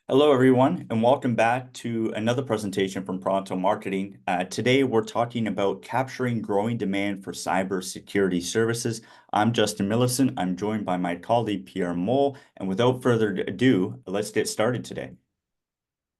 Hello, everyone, and welcome back to another presentation from Pronto Marketing. Today, we're talking about capturing growing demand for cybersecurity services. I'm Justin Millerson. I'm joined by my colleague, Pierre Mol. And without further ado, let's get started today.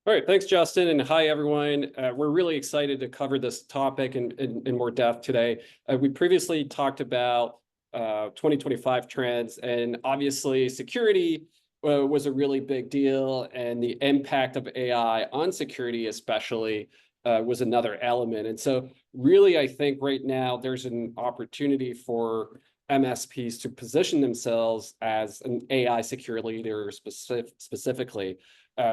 All right, thanks, Justin, and hi, everyone. We're really excited to cover this topic in more depth today. We previously talked about 2025 trends, and obviously security was a really big deal, and the impact of AI on security especially was another element. And so really, I think right now there's an opportunity for MSPs to position themselves as an AI security leader specifically.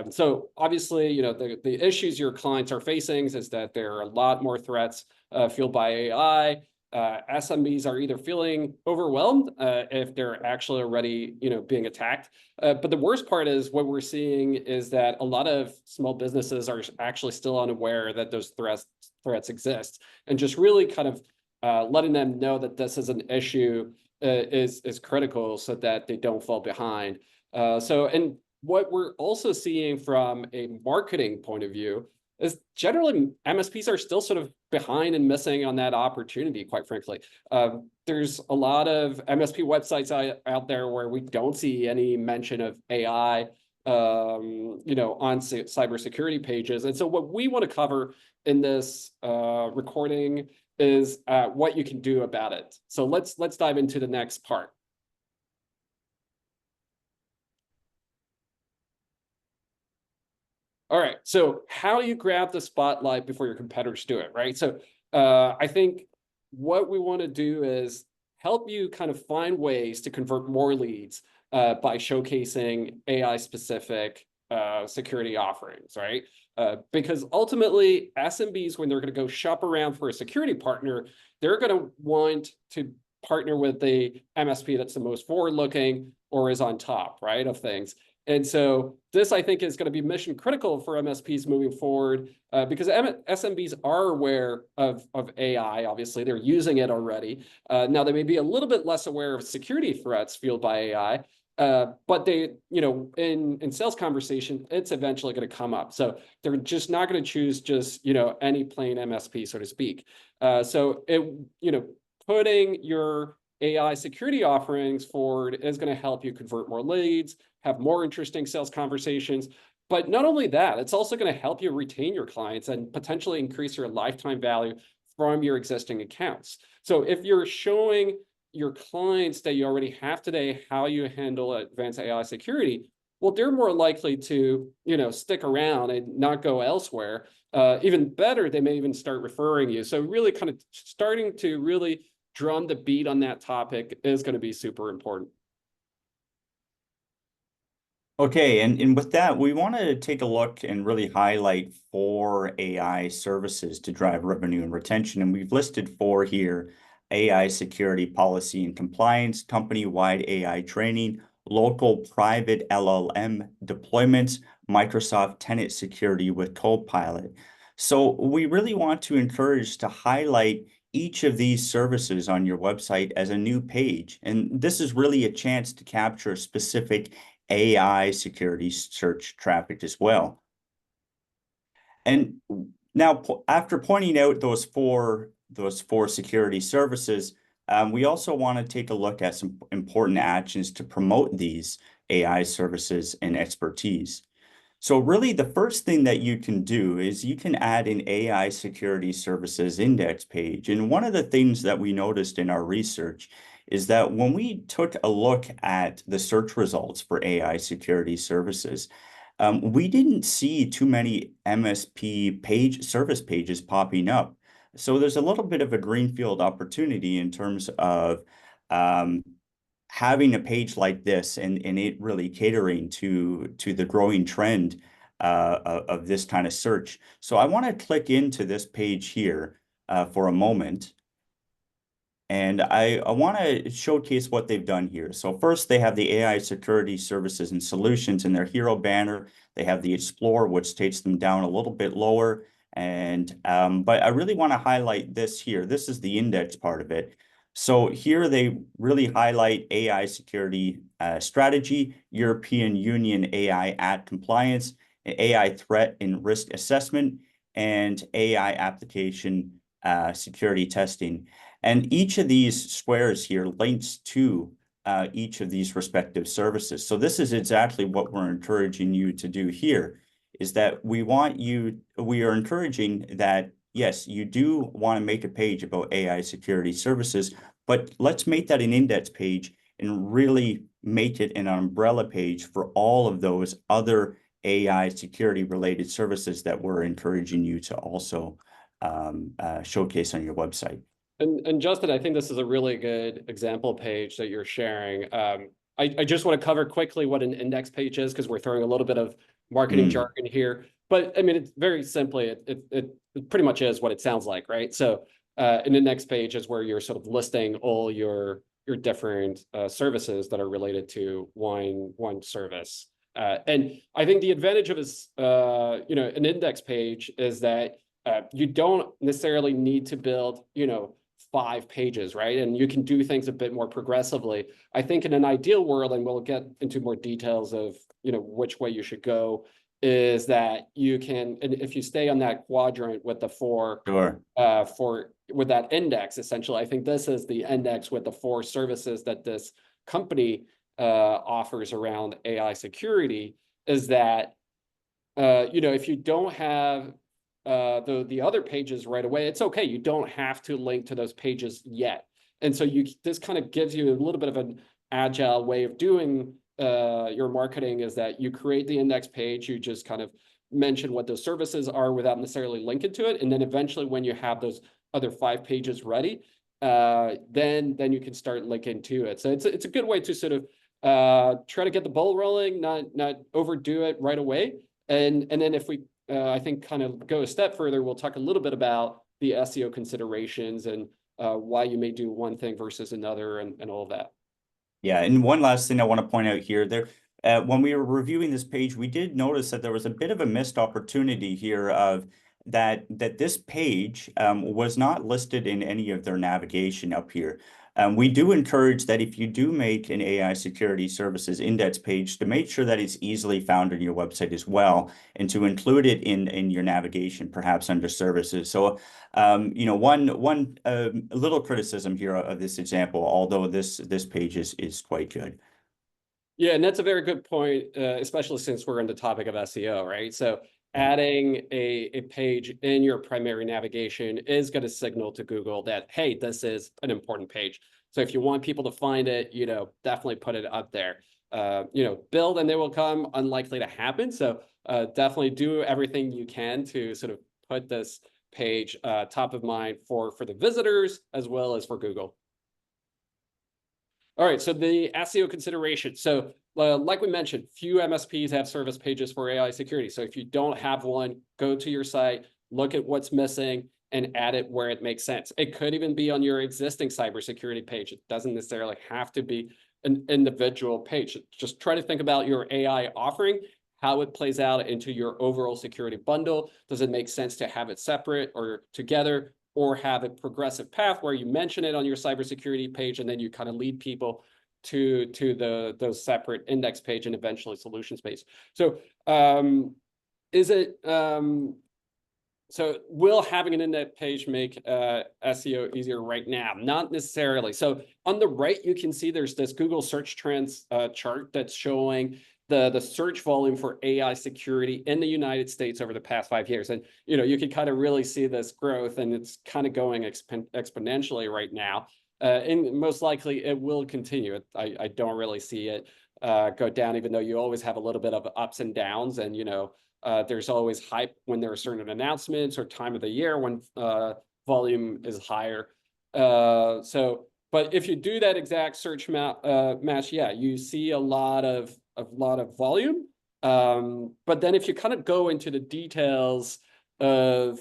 So obviously, the issues your clients are facing is that there are a lot more threats fueled by AI. SMBs are either feeling overwhelmed if they're actually already, being attacked. But the worst part is what we're seeing is that a lot of small businesses are actually still unaware that those threats exist, and just really kind of letting them know that this is an issue is critical so that they don't fall behind. And what we're also seeing from a marketing point of view is generally MSPs are still sort of behind and missing on that opportunity, quite frankly. There's a lot of MSP websites out there where we don't see any mention of AI, on cybersecurity pages. And so what we want to cover in this recording is what you can do about it. So let's dive into the next part. All right, so how do you grab the spotlight before your competitors do it, right? So I think what we want to do is help you kind of find ways to convert more leads by showcasing AI-specific security offerings, right? Because ultimately, SMBs, when they're going to go shop around for a security partner, they're going to want to partner with the MSP that's the most forward-looking or is on top, right, of things. And so this, I think, is going to be mission critical for MSPs moving forward because SMBs are aware of AI. Obviously, they're using it already. Now, they may be a little bit less aware of security threats fueled by AI, but they, in sales conversation, it's eventually going to come up. So they're just not going to choose just, any plain MSP, so to speak. Putting your AI security offerings forward is going to help you convert more leads, have more interesting sales conversations. But not only that, it's also going to help you retain your clients and potentially increase your lifetime value from your existing accounts. So if you're showing your clients that you already have today how you handle advanced AI security, well, they're more likely to, stick around and not go elsewhere. Even better, they may even start referring you. So really kind of starting to really drum the beat on that topic is going to be super important. Okay, and with that, we want to take a look and really highlight 4 AI services to drive revenue and retention. And we've listed 4 here: AI security policy and compliance, company-wide AI training, local private LLM deployments, Microsoft tenant security with Copilot. So we really want to encourage to highlight each of these services on your website as a new page. And this is really a chance to capture specific AI security search traffic as well. And now, after pointing out those four security services, we also want to take a look at some important actions to promote these AI services and expertise. So really, the first thing that you can do is you can add an AI security services index page. And one of the things that we noticed in our research is that when we took a look at the search results for AI security services, we didn't see too many MSP service pages popping up. So there's a little bit of a greenfield opportunity in terms of having a page like this and it really catering to the growing trend of this kind of search. So I want to click into this page here for a moment. And I want to showcase what they've done here. So first, they have the AI security services and solutions in their hero banner. They have the Explore, which takes them down a little bit lower. And but I really want to highlight this here. This is the index part of it. So here they really highlight AI security strategy, European Union AI Act compliance, AI threat and risk assessment, and AI application security testing. And each of these squares here links to each of these respective services. So this is exactly what we're encouraging you to do here, is that we are encouraging that, yes, you do want to make a page about AI security services, but let's make that an index page and really make it an umbrella page for all of those other AI security related services that we're encouraging you to also showcase on your website. And Justin, I think this is a really good example page that you're sharing. I just want to cover quickly what an index page is, because we're throwing a little bit of marketing jargon here. But I mean, it's very simply, it pretty much is what it sounds like, right? So an index page is where you're sort of listing all your different services that are related to one service. And I think the advantage of this, an index page is that you don't necessarily need to build, 5 pages, right? And you can do things a bit more progressively. I think in an ideal world, and we'll get into more details of, which way you should go, is that you can, and if you stay on that quadrant with the 4, Sure. with that index, essentially, I think this is the index with the 4 services that this company offers around AI security, is that, if you don't have the other pages right away, it's okay. You don't have to link to those pages yet. And so this kind of gives you a little bit of an agile way of doing your marketing, is that you create the index page, you just kind of mention what those services are without necessarily linking to it. And then eventually when you have those other 5 pages ready, then you can start linking to it. So it's a good way to sort of try to get the ball rolling, not overdo it right away. And then if we I think kind of go a step further, we'll talk a little bit about the SEO considerations and why you may do one thing versus another, and all of that. Yeah, and one last thing I want to point out here, when we were reviewing this page, we did notice that there was a bit of a missed opportunity here of that this page was not listed in any of their navigation up here. We do encourage that if you do make an AI security services index page, to make sure that it's easily found on your website as well, and to include it in your navigation, perhaps under services. So one little criticism here of this example, although this page is quite good. Yeah, and that's a very good point, especially since we're on the topic of SEO, right? So adding a page in your primary navigation is going to signal to Google that, hey, this is an important page. So if you want people to find it, definitely put it up there. Build and they will come, unlikely to happen. So definitely do everything you can to sort of put this page top of mind for the visitors as well as for Google. All right, so the SEO consideration. So like we mentioned, few MSPs have service pages for AI security. So if you don't have one, go to your site, look at what's missing, and add it where it makes sense. It could even be on your existing cybersecurity page. It doesn't necessarily have to be an individual page. Just try to think about your AI offering, how it plays out into your overall security bundle. Does it make sense to have it separate or together, or have a progressive path where you mention it on your cybersecurity page and then you kind of lead people to those separate index page and eventually solutions page. So so will having an index page make SEO easier right now? Not necessarily. So on the right, you can see there's this Google search trends chart that's showing the search volume for AI security in the United States over the past 5 years. And, you can kind of really see this growth, and it's kind of going exponentially right now. And most likely it will continue. I don't really see it go down, even though you always have a little bit of ups and downs. And, there's always hype when there are certain announcements or time of the year when volume is higher. But if you do that exact search match, yeah, you see a lot of volume. But then if you kind of go into the details of,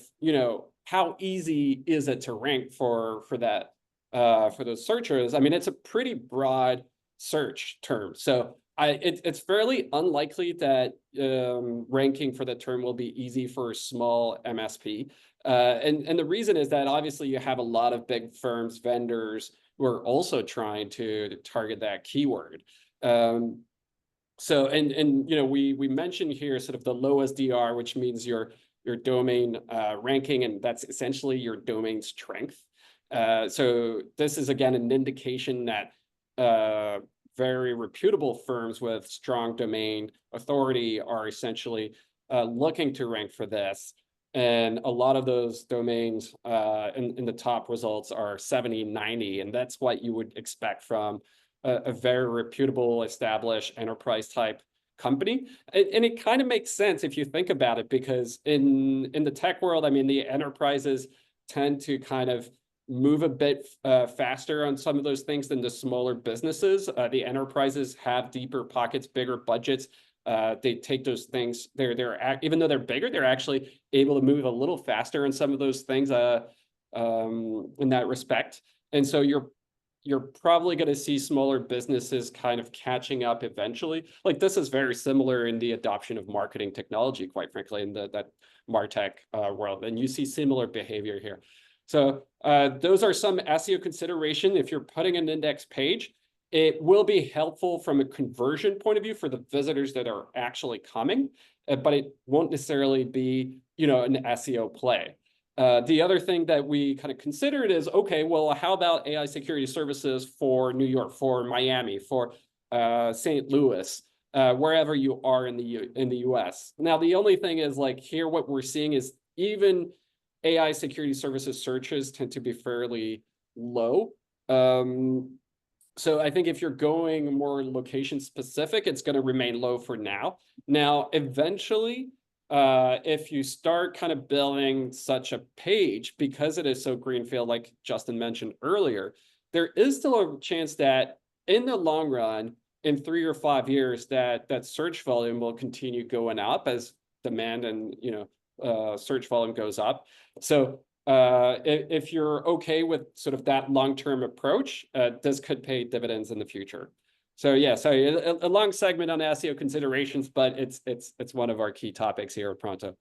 how easy is it to rank for that, for those searchers, I mean, it's a pretty broad search term. So it's fairly unlikely that ranking for the term will be easy for a small MSP. And the reason is that obviously you have a lot of big firms, vendors, we're also trying to target that keyword. So, and we mentioned here sort of the low SDR, which means your domain ranking, and that's essentially your domain strength. So this is again an indication that very reputable firms with strong domain authority are essentially looking to rank for this. And a lot of those domains in the top results are 70, 90, and that's what you would expect from a very reputable, established enterprise type company. And it kind of makes sense if you think about it, because in the tech world, I mean, the enterprises tend to kind of move a bit faster on some of those things than the smaller businesses. The enterprises have deeper pockets, bigger budgets. They take those things. They're even though they're bigger, they're actually able to move a little faster in some of those things in that respect. And so you're probably going to see smaller businesses kind of catching up eventually. Like this is very similar in the adoption of marketing technology, quite frankly, in that MarTech world. And you see similar behavior here. So those are some SEO consideration. If you're putting an index page, it will be helpful from a conversion point of view for the visitors that are actually coming, but it won't necessarily be, an SEO play. The other thing that we kind of considered is, okay, well, how about AI security services for New York, for Miami, for St. Louis, wherever you are in the US. Now, the only thing is like here, what we're seeing is even AI security services searches tend to be fairly low. So I think if you're going more location specific, it's going to remain low for now. Now, eventually, if you start kind of building such a page, because it is so greenfield, like Justin mentioned earlier, there is still a chance that in the long run, in 3 or 5 years, that search volume will continue going up as demand and search volume goes up. So if you're okay with sort of that long-term approach, this could pay dividends in the future. So yeah, sorry, a long segment on SEO considerations, but it's one of our key topics here at Pronto.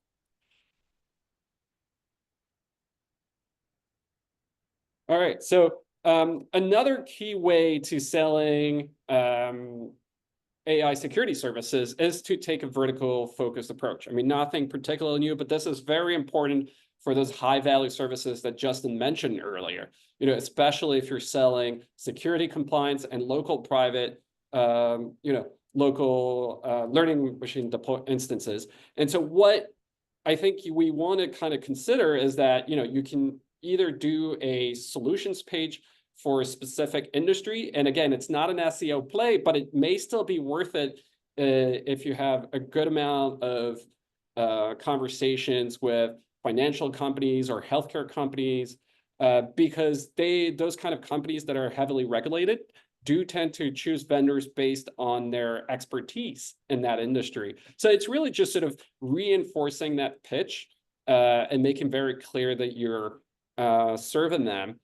All right, so another key way to selling AI security services is to take a vertical focused approach. I mean, nothing particularly new, but this is very important for those high value services that Justin mentioned earlier, especially if you're selling security compliance and local private, local learning machine instances. And so what I think we want to kind of consider is that, you can either do a solutions page for a specific industry. And again, it's not an SEO play, but it may still be worth it if you have a good amount of conversations with financial companies or healthcare companies, because those kind of companies that are heavily regulated do tend to choose vendors based on their expertise in that industry. So it's really just sort of reinforcing that pitch and making very clear that you're serving them.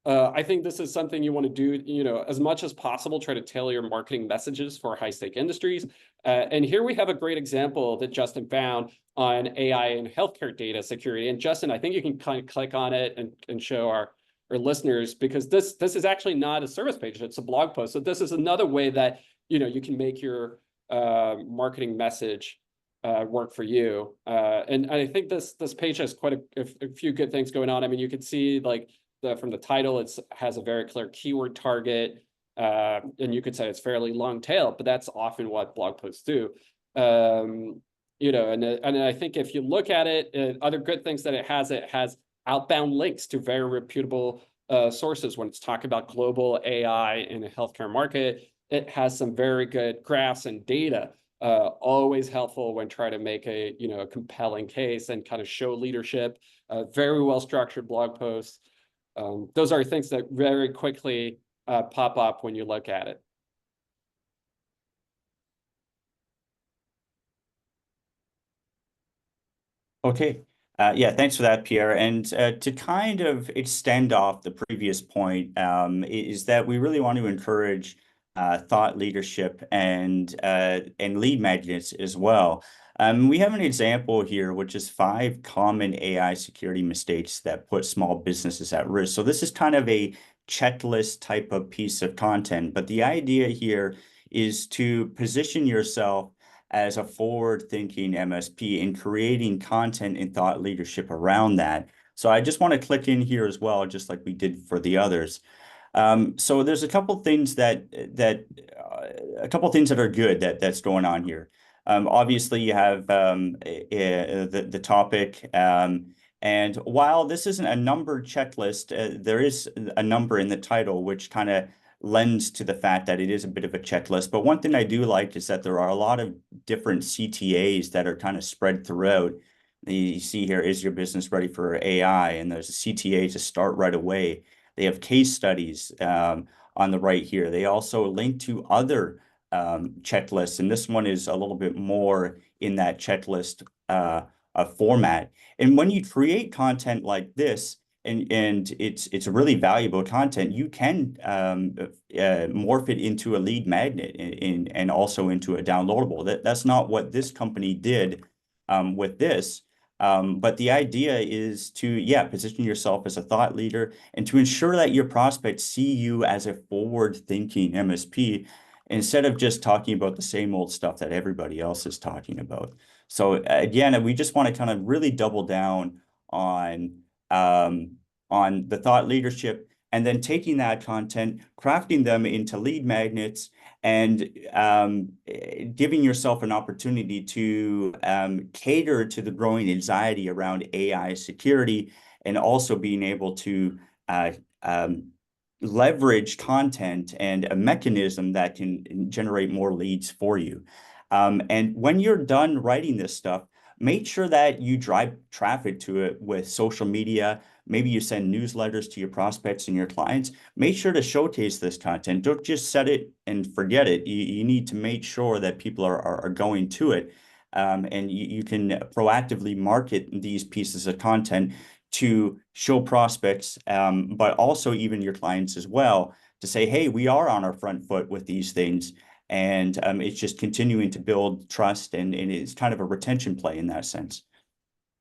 I think this is something you want to do, as much as possible, try to tailor your marketing messages for high-stake industries. And here we have a great example that Justin found on AI and healthcare data security. And Justin, I think you can kind of click on it and show our listeners, because this is actually not a service page, it's a blog post. So this is another way that, you can make your marketing message work for you. And I think this page has quite a few good things going on. I mean, you can see like, from the title, it has a very clear keyword target, and you could say it's fairly long tail, but that's often what blog posts do. And I think if you look at it, other good things that it has outbound links to very reputable sources. When it's talking about global AI in a healthcare market, it has some very good graphs and data. Always helpful when trying to make a compelling case and kind of show leadership. Very well structured blog posts. Those are things that very quickly pop up when you look at it. Okay. Yeah, thanks for that, Pierre. And to kind of extend off the previous point, is that we really want to encourage thought leadership and lead magnets as well. We have an example here, which is 5 common AI security mistakes that put small businesses at risk. So this is kind of a checklist type of piece of content, but the idea here is to position yourself as a forward-thinking MSP and creating content and thought leadership around that. So I just want to click in here as well, just like we did for the others. So there's a couple things that are good that's going on here. Obviously, you have the topic, and while this isn't a numbered checklist, there is a number in the title, which kind of lends to the fact that it is a bit of a checklist. But one thing I do like is that there are a lot of different CTAs that are kind of spread throughout. You see here, is your business ready for AI? And there's a CTA to start right away. They have case studies on the right here. They also link to other checklists, and this one is a little bit more in that checklist format. And when you create content like this, and it's really valuable content, you can morph it into a lead magnet and also into a downloadable. That's not what this company did with this. But the idea is to, yeah, position yourself as a thought leader and to ensure that your prospects see you as a forward-thinking MSP instead of just talking about the same old stuff that everybody else is talking about. So again, we just want to kind of really double down um, on the thought leadership and then taking that content, crafting them into lead magnets, and giving yourself an opportunity to cater to the growing anxiety around AI security, and also being able to leverage content and a mechanism that can generate more leads for you. And when you're done writing this stuff, make sure that you drive traffic to it with social media. Maybe you send newsletters to your prospects and your clients. Make sure to showcase this content. Don't just set it and forget it. You need to make sure that people are going to it. And you can proactively market these pieces of content to show prospects, but also even your clients as well, to say, hey, we are on our front foot with these things. And it's just continuing to build trust, and it's kind of a retention play in that sense.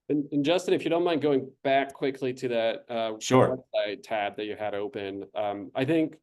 And Justin, if you don't mind going back quickly to that Sure. website tab that you had open, I think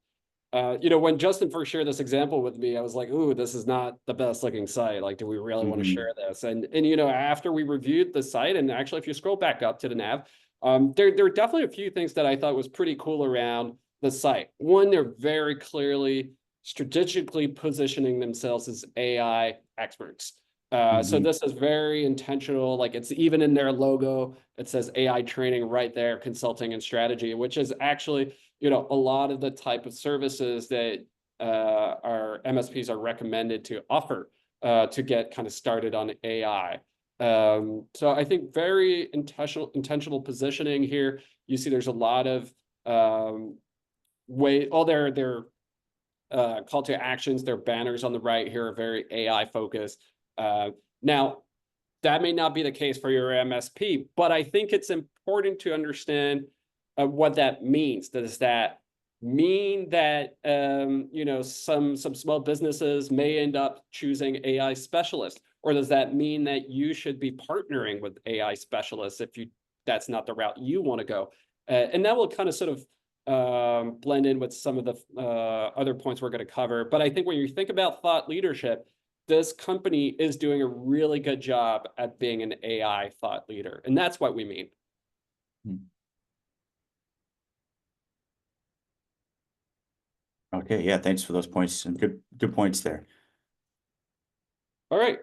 when Justin first shared this example with me, I was like, "Ooh, this is not the best looking site. Like, do we really want to share this?" And after we reviewed the site, and actually, if you scroll back up to the nav, there are definitely a few things that I thought was pretty cool around the site. One, they're very clearly strategically positioning themselves as AI experts. So this is very intentional. Like, it's even in their logo, it says AI training right there, consulting and strategy, which is actually, a lot of the type of services that our MSPs are recommended to offer to get kind of started on AI. So I think very intentional positioning here. You see there's a lot of their call to actions, their banners on the right here are very AI focused. Now, that may not be the case for your MSP, but I think it's important to understand what that means. Does that mean that some small businesses may end up choosing AI specialists, or does that mean that you should be partnering with AI specialists if that's not the route you want to go? And that will kind of sort of blend in with some of the other points we're going to cover. But I think when you think about thought leadership, this company is doing a really good job at being an AI thought leader. And that's what we mean. Okay, yeah, thanks for those points, and good points there. All right.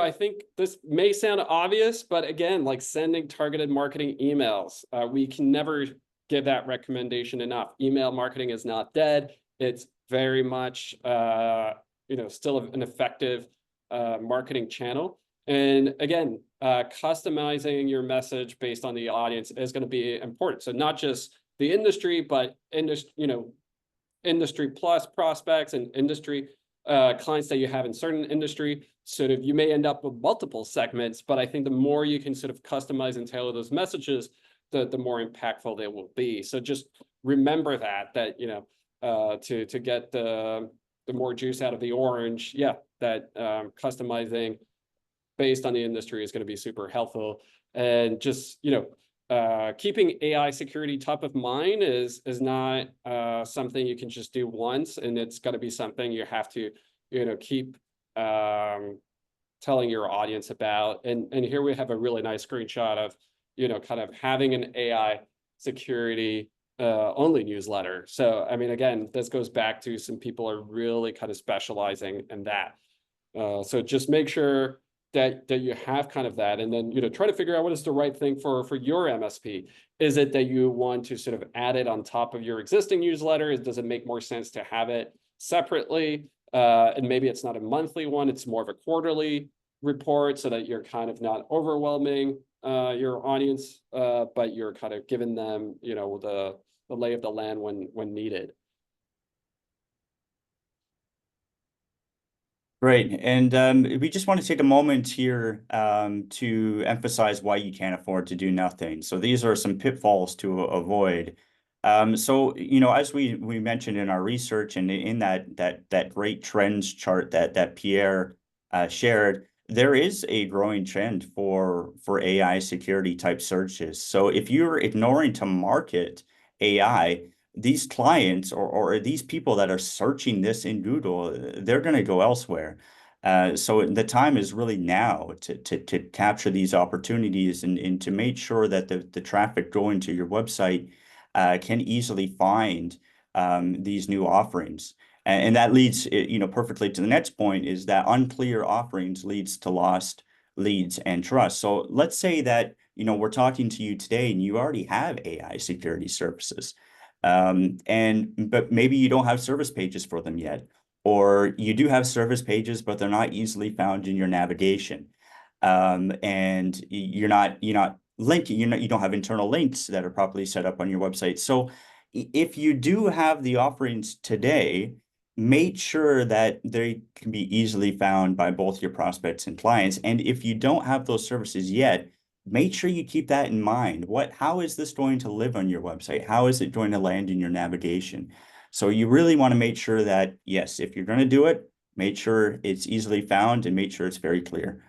I think this may sound obvious, but again, like sending targeted marketing emails, we can never give that recommendation enough. Email marketing is not dead. It's very much, still an effective marketing channel. And again, customizing your message based on the audience is going to be important. So not just the industry, but industry plus prospects and industry clients that you have in certain industry. Sort of, you may end up with multiple segments, but I think the more you can sort of customize and tailor those messages, the more impactful they will be. So just remember that to get the the more juice out of the orange, yeah, that customizing based on the industry is going to be super helpful. And just, keeping AI security top of mind is not something you can just do once, and it's got to be something you have to, keep telling your audience about. And here we have a really nice screenshot of, kind of having an AI security only newsletter. So, I mean, again, this goes back to some people are really kind of specializing in that. So just make sure that you have kind of that, and then try to figure out what is the right thing for your MSP. Is it that you want to sort of add it on top of your existing newsletter? Does it make more sense to have it separately? And maybe it's not a monthly one, it's more of a quarterly report, so that you're kind of not overwhelming your audience, but you're kind of giving them the lay of the land when needed. Great. And we just want to take a moment here to emphasize why you can't afford to do nothing. So these are some pitfalls to avoid. So, as we mentioned in our research and in that great trends chart that Pierre shared, there is a growing trend for AI security type searches. So if you're ignoring to market AI, these clients or these people that are searching this in Google, they're going to go elsewhere. So the time is really now to capture these opportunities and to make sure that the traffic going to your website can easily find these new offerings. And that leads, perfectly to the next point, is that unclear offerings leads to lost leads and trust. So let's say that, we're talking to you today and you already have AI security services. But maybe you don't have service pages for them yet, or you do have service pages, but they're not easily found in your navigation. And you're not linking, you don't have internal links that are properly set up on your website. So if you do have the offerings today, make sure that they can be easily found by both your prospects and clients. And if you don't have those services yet, make sure you keep that in mind. How is this going to live on your website? How is it going to land in your navigation? So you really want to make sure that, yes, if you're going to do it, make sure it's easily found and make sure it's very clear.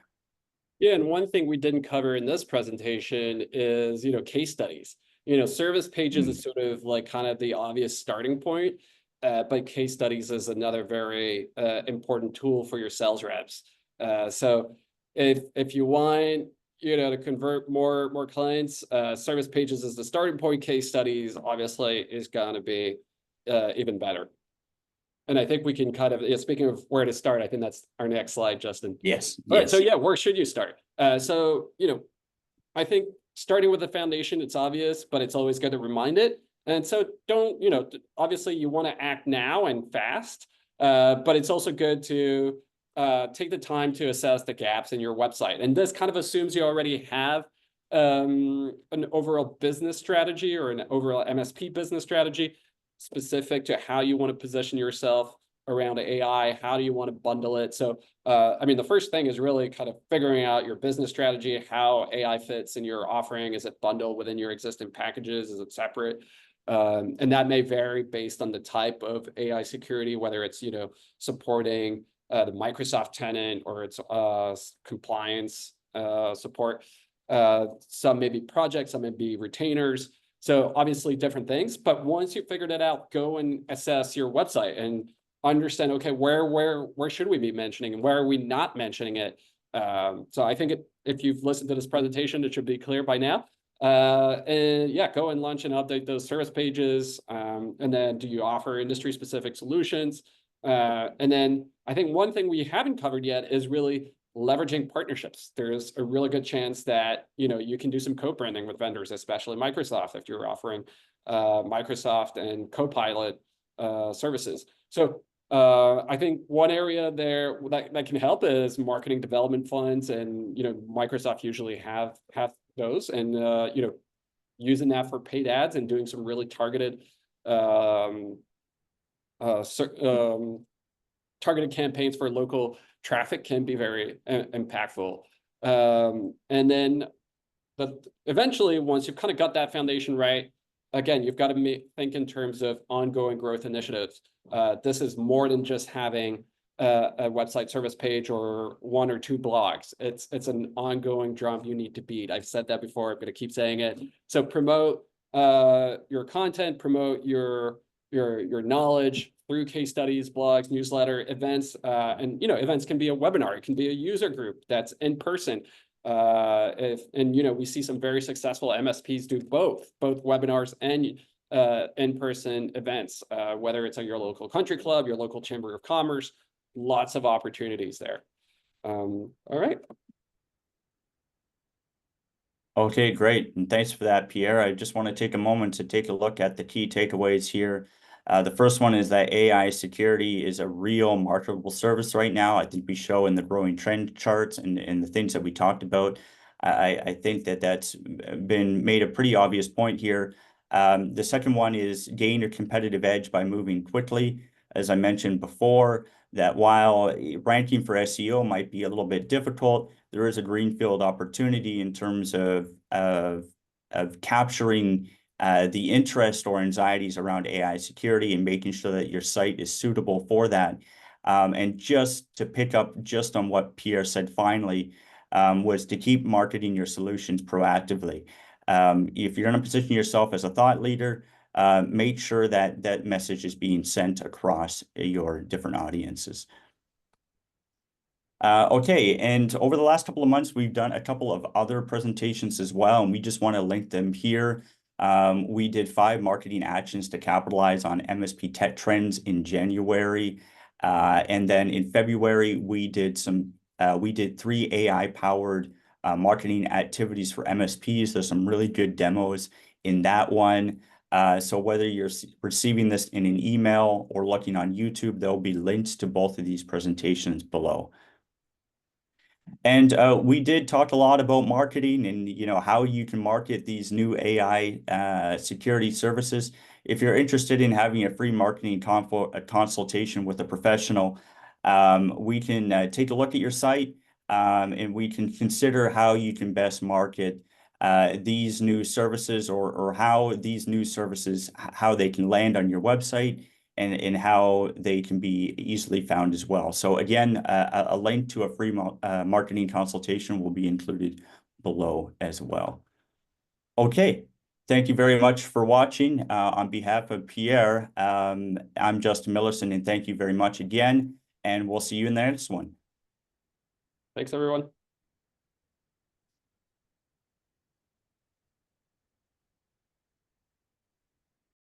Yeah, and one thing we didn't cover in this presentation is, case studies. Service pages is sort of like kind of the obvious starting point, but case studies is another very important tool for your sales reps. So if you want, to convert more clients, service pages is the starting point. Case studies obviously is going to be even better. And I think we can kind of, speaking of where to start, I think that's our next slide, Justin. Yes. All right. Yes. So yeah, where should you start? So, I think starting with the foundation, it's obvious, but it's always good to remind it. And so don't, obviously you want to act now and fast, but it's also good to take the time to assess the gaps in your website. And this kind of assumes you already have an overall business strategy or an overall MSP business strategy specific to how you want to position yourself around AI. How do you want to bundle it? So, I mean, the first thing is really kind of figuring out your business strategy, how AI fits in your offering. Is it bundled within your existing packages? Is it separate? And that may vary based on the type of AI security, whether it's, supporting the Microsoft tenant or it's compliance support. Some may be projects, some may be retainers. So obviously different things, but once you figured it out, go and assess your website and understand, okay, where should we be mentioning and where are we not mentioning it? So I think if you've listened to this presentation, it should be clear by now. And yeah, go and launch and update those service pages. And then do you offer industry specific solutions? And then I think one thing we haven't covered yet is really leveraging partnerships. There's a really good chance that, you can do some co-branding with vendors, especially Microsoft, if you're offering Microsoft and Copilot services. So I think one area there that can help is marketing development funds, and Microsoft usually have those, and using that for paid ads and doing some really targeted targeted campaigns for local traffic can be very impactful. And then eventually, once you've kind of got that foundation right, again, you've got to think in terms of ongoing growth initiatives. This is more than just having a website service page or 1 or 2 blogs. It's an ongoing drum you need to beat. I've said that before. I'm going to keep saying it. So promote your content, promote your knowledge through case studies, blogs, newsletter, events, and events can be a webinar. It can be a user group that's in person. We see some very successful MSPs do both webinars and in-person events, whether it's at your local country club, your local chamber of commerce. Lots of opportunities there. All right. Okay, great. And thanks for that, Pierre. I just want to take a moment to take a look at the key takeaways here. The first one is that AI security is a real marketable service right now. I think we show in the growing trend charts and the things that we talked about. I think that that's been made a pretty obvious point here. The second one is gain a competitive edge by moving quickly. As I mentioned before, that while ranking for SEO might be a little bit difficult, there is a greenfield opportunity in terms of capturing the interest or anxieties around AI security and making sure that your site is suitable for that. And just to pick up just on what Pierre said finally, was to keep marketing your solutions proactively. If you're going to position yourself as a thought leader, make sure that that message is being sent across your different audiences. Okay, and over the last couple of months, we've done a couple of other presentations as well, and we just want to link them here. We did 5 marketing actions to capitalize on MSP tech trends in January. And then in February, we did 3 AI-powered marketing activities for MSPs. There's some really good demos in that one. So whether you're receiving this in an email or looking on YouTube, there'll be links to both of these presentations below. And we did talk a lot about marketing and how you can market these new AI security services. If you're interested in having a free marketing consultation with a professional, we can take a look at your site and we can consider how you can best market these new services or how these new services, how they can land on your website and how they can be easily found as well. So again, a link to a free marketing consultation will be included below as well. Okay, thank you very much for watching. On behalf of Pierre, I'm Justin Millerson, and thank you very much again, and we'll see you in the next one. Thanks, everyone.